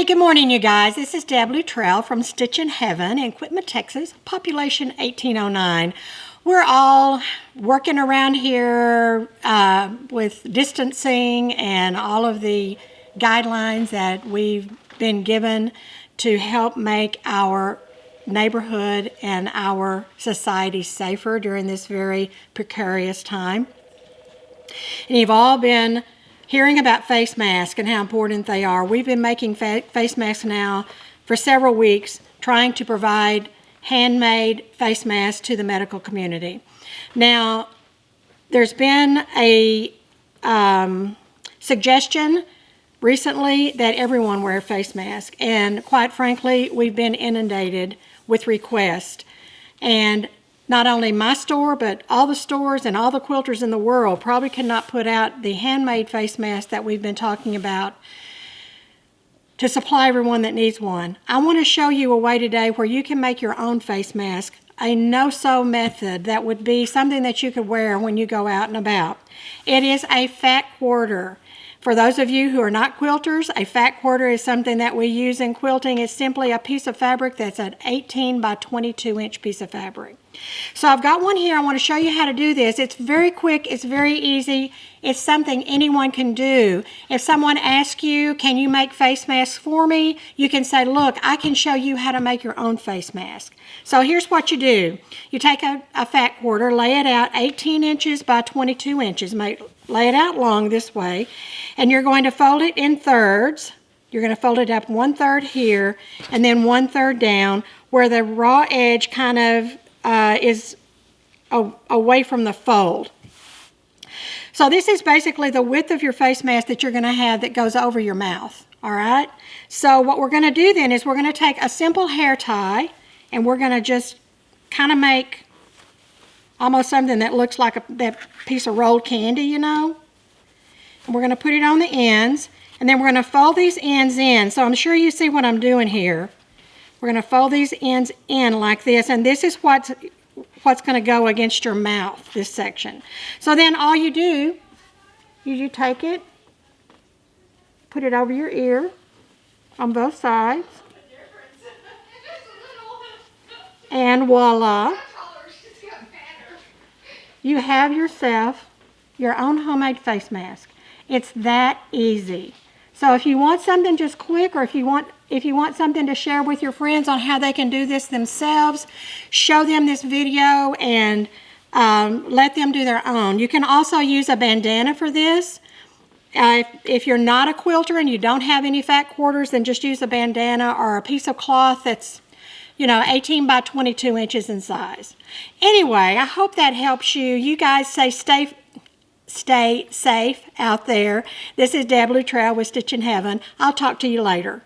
Hey, good morning, you guys. This is Deb Luttrell from Stitchin in Quitman, Texas, population 1809. We're all working around here with distancing and all of the guidelines that we've been given to help make our neighborhood and our society safer during this very precarious time. And you've all been hearing about face masks and how important they are. We've been making face masks now for several weeks, trying to provide handmade face masks to the medical community. Now, there's been a suggestion recently that everyone wear a face mask, and quite frankly, we've been inundated with requests. And not only my store, but all the stores and all the quilters in the world probably cannot put out the handmade face mask that we've been talking about to supply everyone that needs one. I want to show you a way today where you can make your own face mask, a no-sew method that would be something that you could wear when you go out and about. It is a fat quarter. For those of you who are not quilters, a fat quarter is something that we use in quilting. It's simply a piece of fabric that's an 18 by 22 inch piece of fabric. So I've got one here. I want to show you how to do this. It's very quick. It's very easy. It's something anyone can do. If someone asks you, can you make face masks for me? You can say, look, I can show you how to make your own face mask. So here's what you do. You take a fat quarter, lay it out 18 inches by 22 inches. Lay it out long this way, and you're going to fold it in thirds. You're going to fold it up 1/3 here, and then 1/3 down, where the raw edge kind of is away from the fold. So this is basically the width of your face mask that you're going to have that goes over your mouth, all right? So what we're going to do then is we're going to take a simple hair tie, and we're going to just kind of make almost something that looks like that piece of rolled candy, you know? And we're going to put it on the ends, and then we're going to fold these ends in. So I'm sure you see what I'm doing here. We're going to fold these ends in like this, and this is what's going to go against your mouth, this section. So then all you do is you take it, put it over your ear on both sides, and voila. You have yourself your own homemade face mask. It's that easy. So if you want something just quick, or if you want something to share with your friends on how they can do this themselves, show them this video and let them do their own. You can also use a bandana for this. If you're not a quilter and you don't have any fat quarters, then just use a bandana or a piece of cloth that's 18 by 22 inches in size. Anyway, I hope that helps you. You guys stay safe out there. This is Deb Luttrell with Stitchin. I'll talk to you later.